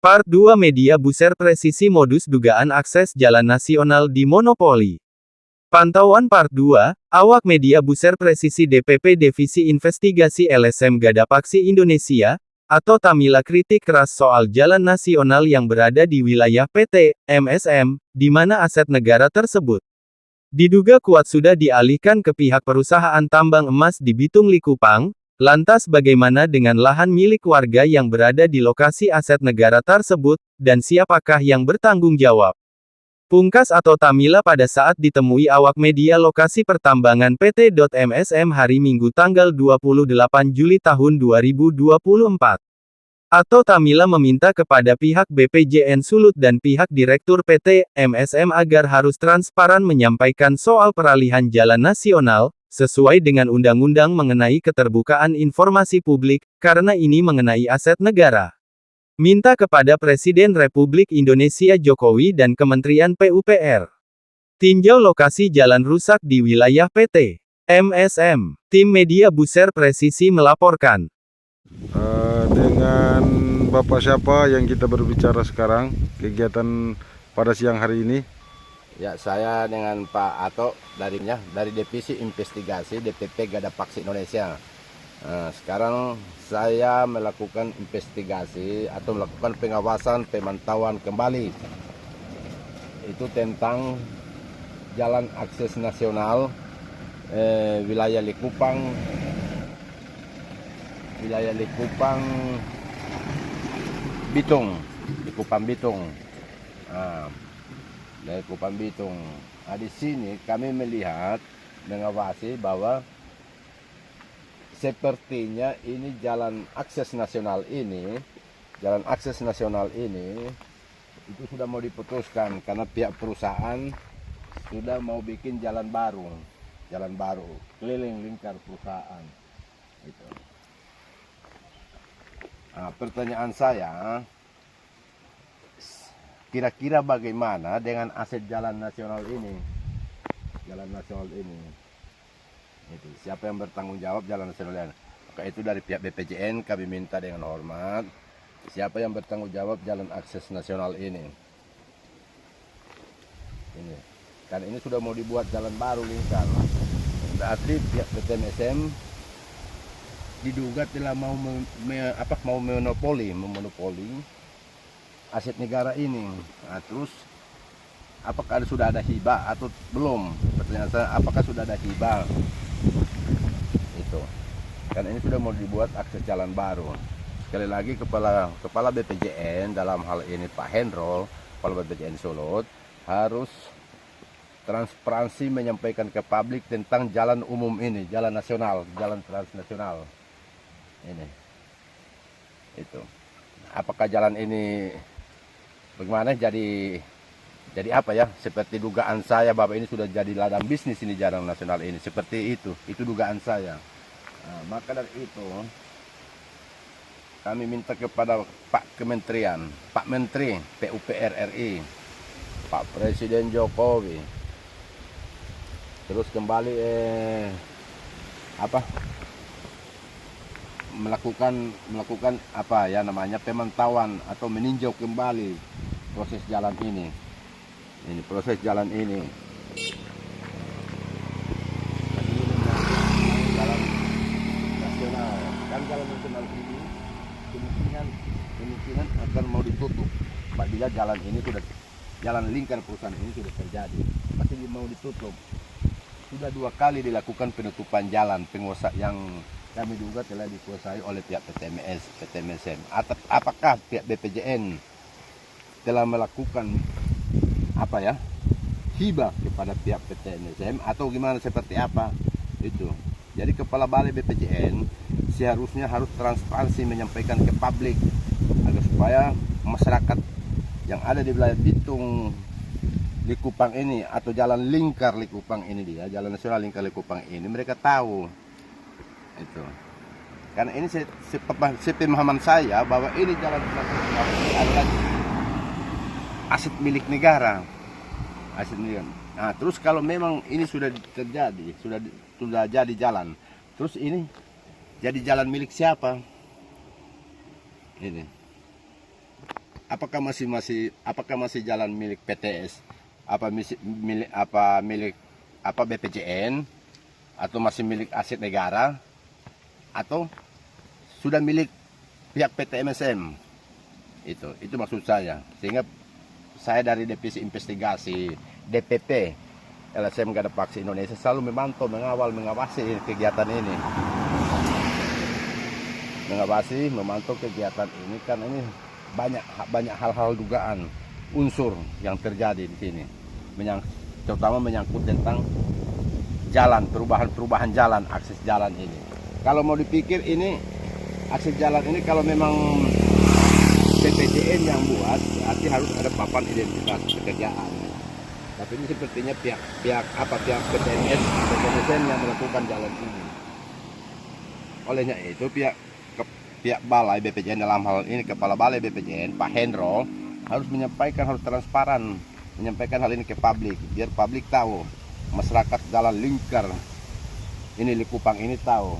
Part 2 Media Buzzer presisi modus dugaan akses jalan nasional di monopoli. Pantauan Part 2, awak media Buzzer presisi DPP Divisi Investigasi LSM Gadapaksi Indonesia, atau Tamila kritik keras soal jalan nasional yang berada di wilayah PT, MSM, di mana aset negara tersebut diduga kuat sudah dialihkan ke pihak perusahaan tambang emas di Bitung Likupang. Lantas bagaimana dengan lahan milik warga yang berada di lokasi aset negara tersebut, dan siapakah yang bertanggung jawab? Pungkas atau Tamila pada saat ditemui awak media lokasi pertambangan PT.MSM hari Minggu tanggal 28 Juli tahun 2024. Atau Tamila meminta kepada pihak BPJN Sulut dan pihak Direktur PT, MSM agar harus transparan menyampaikan soal peralihan jalan nasional, sesuai dengan Undang-Undang mengenai keterbukaan informasi publik, karena ini mengenai aset negara. Minta kepada Presiden Republik Indonesia Jokowi dan Kementerian PUPR tinjau lokasi jalan rusak di wilayah PT, MSM. Tim Media Buzzer Presisi melaporkan. Dengan Bapak siapa yang kita berbicara sekarang, kegiatan pada siang hari ini? Ya, saya dengan Pak Ato dari Divisi Investigasi DPP Gadapaksi Indonesia. Sekarang saya melakukan investigasi atau melakukan pengawasan pemantauan kembali. Itu tentang jalan akses nasional wilayah Likupang, Bitung, Likupang Bitung. Dari Kupang Bitung. Nah, di sini kami melihat, mengawasi bahwa sepertinya ini jalan akses nasional ini itu sudah mau diputuskan karena pihak perusahaan sudah mau bikin jalan baru keliling lingkar perusahaan. Itu. Nah, pertanyaan saya, kira-kira bagaimana dengan aset jalan nasional ini? Itu siapa yang bertanggung jawab jalan nasional? Maka itu dari pihak BPJN kami minta dengan hormat, siapa yang bertanggung jawab jalan akses nasional ini? Ini kan ini sudah mau dibuat jalan baru lingkar. Berarti pihak PT MSM diduga telah mau memonopoli aset negara ini. Nah, terus apakah sudah ada hibah atau belum? Pertanyaan saya, apakah sudah ada hibah? Itu. Karena ini sudah mau dibuat akses jalan baru. Sekali lagi kepala BPJN dalam hal ini Pak Hendro, kepala BPJN Sulut, harus transparansi menyampaikan ke publik tentang jalan umum ini, jalan nasional, jalan transnasional. Ini. Itu. Apakah jalan ini bagaimana jadi apa ya, seperti dugaan saya bahwa ini sudah jadi ladang bisnis ini jalan nasional ini, seperti itu dugaan saya. Nah, maka dari itu kami minta kepada Pak Menteri PUPR RI, Pak Presiden Jokowi, terus kembali melakukan apa ya namanya, pemantauan atau meninjau kembali proses jalan ini. Proses jalan ini. Jalan nasional. Kan jalan nasional ini kemungkinan akan mau ditutup apabila jalan ini sudah, jalan lingkar perusahaan ini sudah terjadi. Masih mau ditutup. Sudah 2 kali dilakukan penutupan jalan penguasa yang kami duga telah dikuasai oleh pihak PT MSM. Apakah pihak BPJN telah melakukan hibah kepada pihak PT MSM atau gimana, seperti apa itu? Jadi kepala balai BPJN seharusnya harus transparansi menyampaikan ke publik agar supaya masyarakat yang ada di wilayah Bitung Likupang ini atau jalan lingkar Likupang ini, jalan nasional lingkar Likupang ini, mereka tahu itu. Karena ini sepemahaman saya bahwa ini jalan adalah aset milik negara. Nah, terus kalau memang ini sudah terjadi, sudah jadi jalan, terus ini jadi jalan milik siapa? Ini apakah masih jalan milik PTS, milik BPJN, atau masih milik aset negara, atau sudah milik pihak PT MSM. Itu maksud saya. Sehingga saya dari Divisi Investigasi DPP LSM Gada Paksi Indonesia selalu memantau, mengawal, mengawasi kegiatan ini. Memantau kegiatan ini, karena ini banyak hal-hal dugaan unsur yang terjadi di sini, terutama menyangkut tentang jalan, perubahan jalan, akses jalan ini. Kalau mau dipikir ini akses jalan ini kalau memang BPJN yang buat, berarti harus ada papan identitas pekerjaan. Tapi ini sepertinya pihak PTMS atau PTSN yang melakukan jalan ini. Olehnya itu pihak Balai BPJN, dalam hal ini Kepala Balai BPJN Pak Hendro, harus transparan menyampaikan hal ini ke publik, biar publik tahu, masyarakat Jalan Lingkar ini Likupang ini tahu.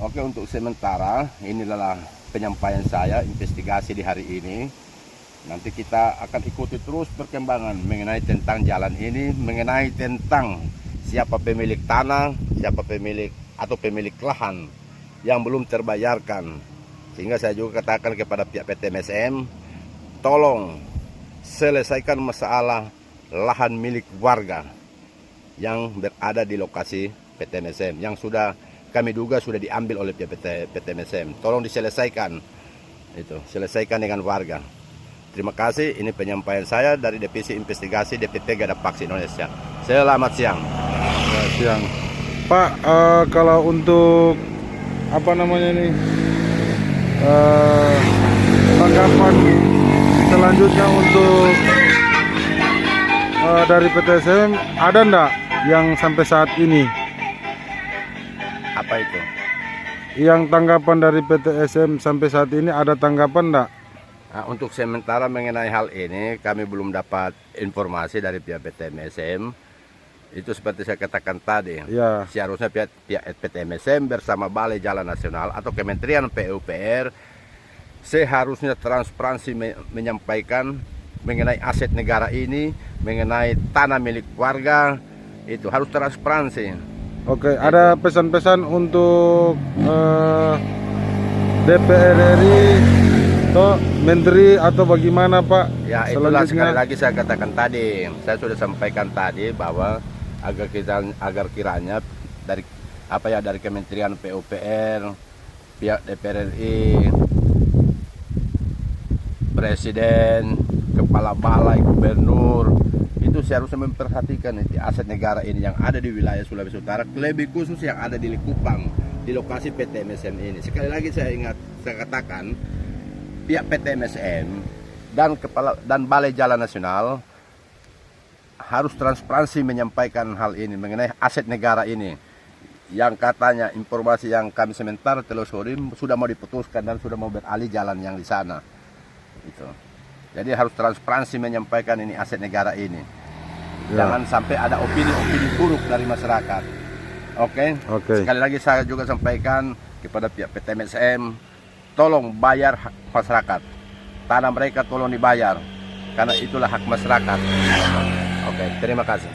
Oke, untuk sementara inilah penyampaian saya investigasi di hari ini. Nanti kita akan ikuti terus perkembangan mengenai tentang jalan ini, mengenai tentang siapa pemilik tanah, siapa pemilik lahan yang belum terbayarkan. Sehingga saya juga katakan kepada pihak PT MSM, tolong selesaikan masalah lahan milik warga yang berada di lokasi PT MSM yang sudah kami duga sudah diambil oleh PT MSM. Tolong diselesaikan. Selesaikan dengan warga. Terima kasih, ini penyampaian saya dari Divisi Investigasi DPP Gada Paksi Indonesia. Selamat siang. Selamat siang. Pak, kalau untuk tanggapan selanjutnya untuk dari PTSM ada enggak yang sampai saat ini? Apa itu? Yang tanggapan dari PTSM sampai saat ini ada tanggapan enggak? Nah, untuk sementara mengenai hal ini kami belum dapat informasi dari pihak PT MSM. Itu seperti saya katakan tadi, Ya. seharusnya pihak PT MSM bersama Balai Jalan Nasional atau Kementerian PUPR seharusnya transparansi menyampaikan mengenai aset negara ini, mengenai tanah milik warga, itu harus transparansi. Oke, ada pesan-pesan untuk DPR RI atau Menteri atau bagaimana Pak? Ya, itulah sekali lagi saya katakan tadi, saya sudah sampaikan tadi bahwa agar kiranya dari Kementerian PUPR, pihak DPR RI, Presiden, Kepala Balai, Gubernur, itu seharusnya memperhatikan aset negara ini yang ada di wilayah Sulawesi Utara, lebih khusus yang ada di Likupang, di lokasi PT MSM ini. Sekali lagi saya katakan, pihak PT MSM dan Balai Jalan Nasional harus transparansi menyampaikan hal ini mengenai aset negara ini, yang katanya informasi yang kami sementara telusuri sudah mau diputuskan dan sudah mau beralih jalan yang di sana. Jadi harus transparansi menyampaikan ini aset negara ini. Ya. Jangan sampai ada opini-opini buruk dari masyarakat. Oke. Sekali lagi saya juga sampaikan kepada pihak PT MSM, tolong bayar hak masyarakat. Tanah mereka tolong dibayar, karena itulah hak masyarakat. Oke, terima kasih.